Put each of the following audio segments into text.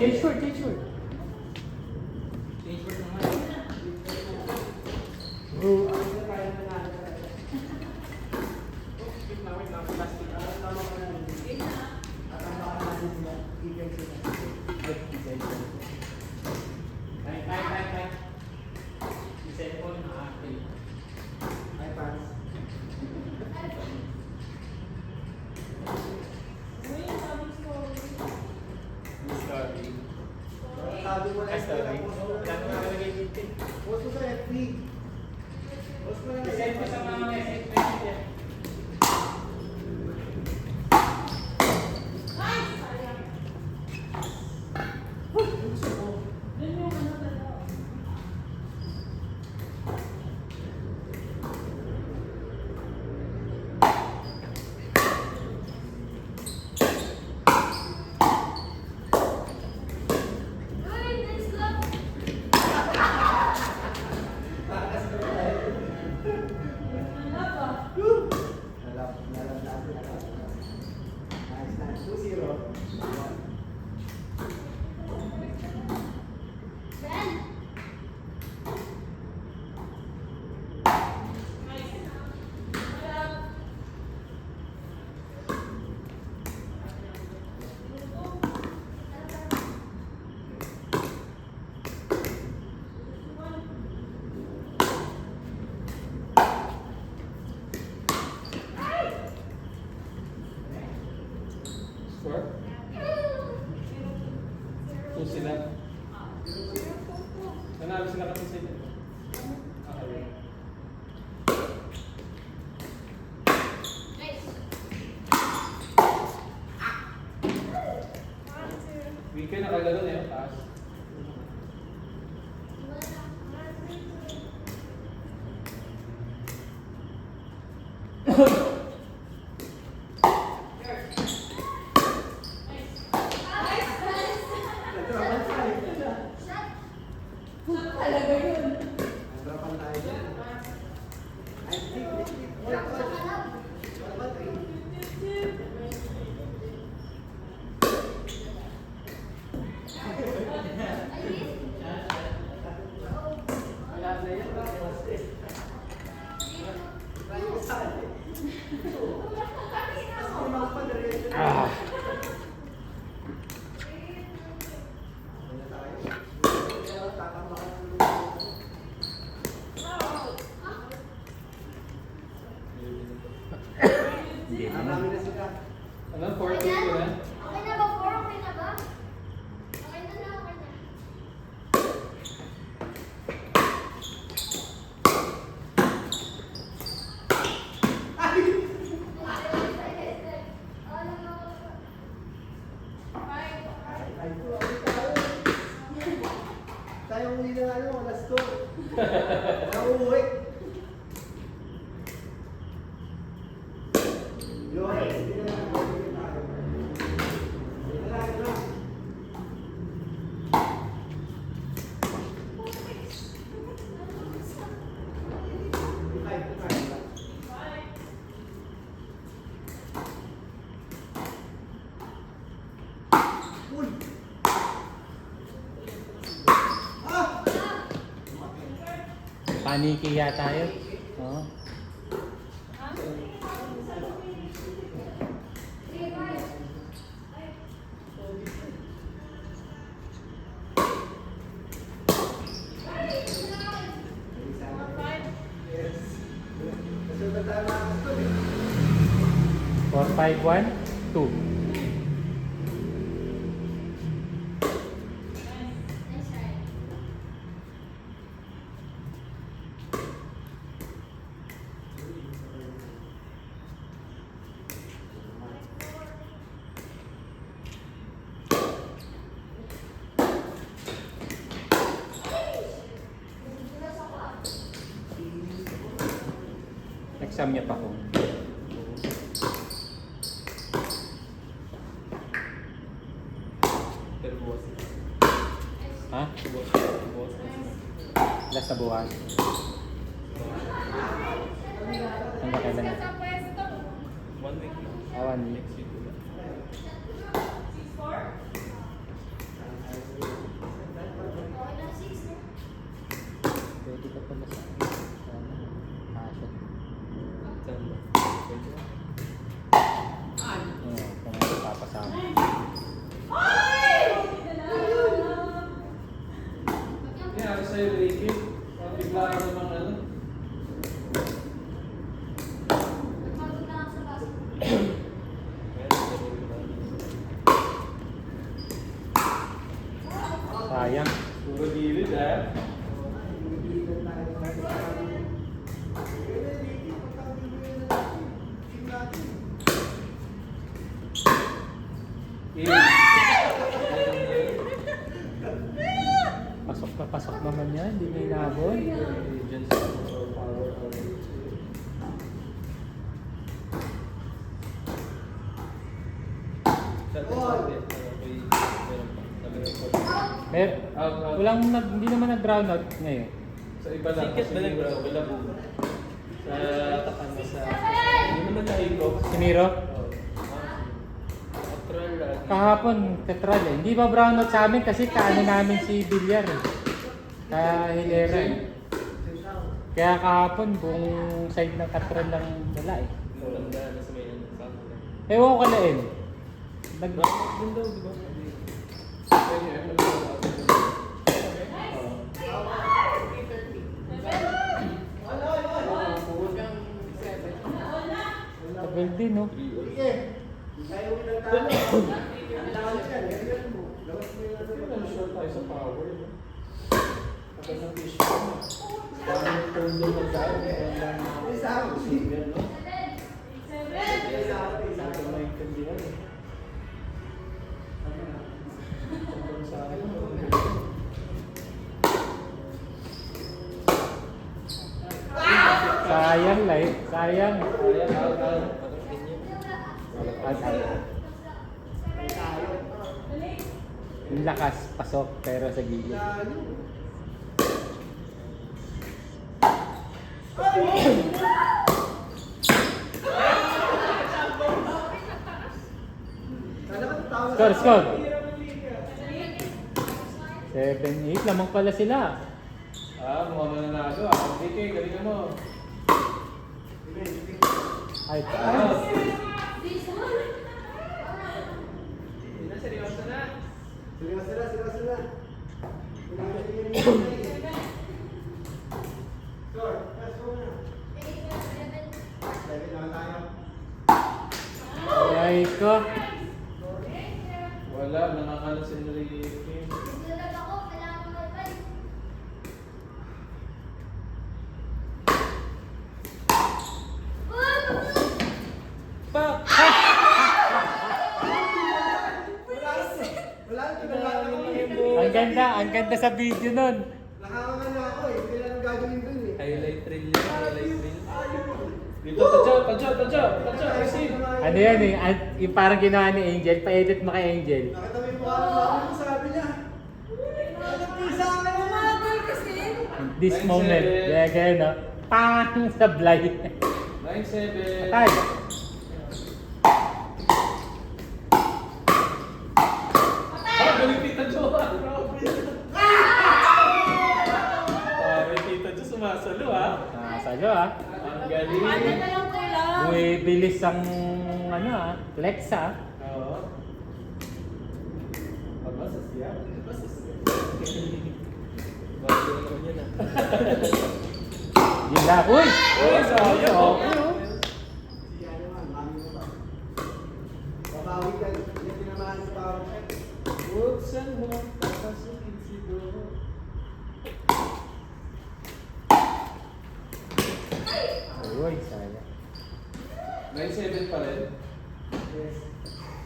Change short, change short. Change short naman. Sabi mo na Sorry. post mo na sa FB. Post mo na sa Send ko sa mga message niya. Nice. 2-0. Score? 2 sila. Nanalo sila kasi sila. Okay. Weekend nakalaro na yun, taas. Talaga yun. Harapan tayo dyan. I think, jackpot. What about 3? Wala na yan. Tayo saan eh. Kasi mga pa-diretso na. Ah! Wala tayo. Tatambakan ng lupa. Hindi Ah, na. marami na sila. Ano? 4-2 yan? Okay na ba? 4? Okay na ba? Okay na na, okay na. Tayo uwi na nga ano, alas 2. Nauuwi. Yun, hindi na lang uuwi tayo. Wala na. Uy! Ah! Paniki yata yun. Oo. Yes. Kasunod tayo mga kasunod eh. 4-5-1-2. Nice try. Exam niya pa ko. Ha? Last na buwan. Hanggang kailan na? 1 week. 1 week. Sayang. Puro gilid ah. Pasok naman yan. Hindi niya inabot. Hindi naman nag-ground out ngayon. Sa iba lang. Sikat ba lang? Sa Bilabog. Sa hindi naman na-iko. Si Miro? Natural lang. Kahapon, tetral eh. Hindi ba brown out sa amin kasi kaano namin si Villar eh. Hilera eh. Kaya kahapon, buong side ng katral lang wala eh. Maganda na sa may ano. Ewan ko kalain. Din daw, di ba? Kaya yan, Tagal din no? Sige. Kaya mo ng tao. Lakas yan. Ganyan mo. Lakas mo yung ano. short tayo sa power. Kapag ng tissue mo. Parang turn down ng dahil. Isa ako. Single, no? Isa ako. Sabi ko maintindihan eh. Tungkol sa akin, Sayang light. Sayang. kaya parang Yung lakas, pasok, pero sa gilid. Score. 7-8, lamang pala sila. mukhang mananalo ah. DK, galingan mo. Ay, taas. Seryoso na. Seryoso na. Score. Let's go na. 7 naman tayo. Ay ko. Wala, nakakala si Enrique. Ang ganda sa video nun. Nakakangan na ako eh. Kailan ang gagawin dun eh. Highlight reel yun, highlight reel. Dito, tadya, receive. Ano yan eh, yung parang ginawa ni Angel, pa-edit mo kay Angel. Nakita mo yung mukha ng mama mo, sabi niya. Nagpisa ka na mga kasi. This moment, kaya no? Pang! Sablay. 9-7. Atay! Galing Tita Jo. May Tita Jo sumasalo ah. Sa'yo ah. Ang galing. Bumibilis ang flex ah. Oo. Pabasa siya. Bago naman yan ah. Yun lang. Uy! Sayang oh. Si ano man, mami mo ba? Babawi ka. Hindi tinamahan sa power check. Buksan mo, papasukin si Do. Uy, sayang. 9-7 pa rin. Yes.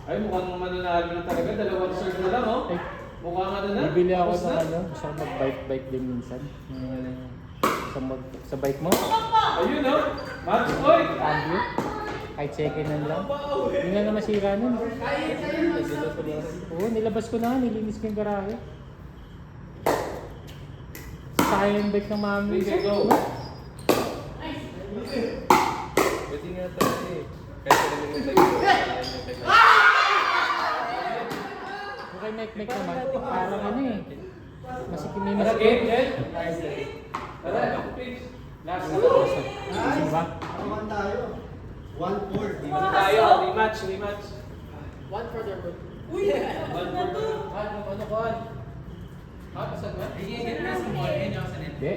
Ay, mukhang mananalo na talaga. Dalawang serve na lang, oh. Ay, Mukha nga na. bibili ako Tapos ng na. gusto ko mag-bike din minsan. Sa bike mo? Ayun, oh. Match point. Cambio? Kahit second hand lang. Hindi na masira nun. Oo, nilabas ko na, nilinis ko yung garahe. Sayang yung bike ng mami. Okay, go. Pwede nga tayo eh. Kahit sa naman yung Okay, Mike naman. Parang ano eh. May Ano game, Jen? Tara, pitch. Last na lang. Ano ba? Naman tayo. 1-4. Di ba? Tayo, rematch. One for the road. Ano ko? Pasag na? Higit na sa mall, yun yung sa net. Hindi.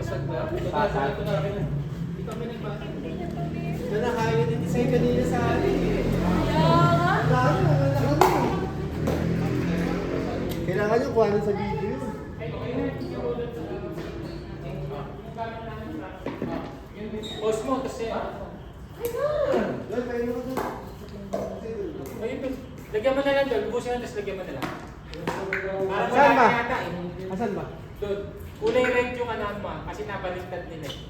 Pasag na? Pasag. Ito na. Hindi kami nagbasa. Ito na kaya din sa'yo kanina sa akin eh. Lalo, wala ka na. kukuhanin sa video. Ay, okay na. Yung sa... Post mo, kasi... Dol, kayo mo doon. Ayun, lagyan mo na lang doon. Busin mo, tapos lagyan mo na lang. Parang Saan ba? wala yata eh. Asan ba? Doon. Kulay red yung anak mo, kasi nabaliktad nila eh.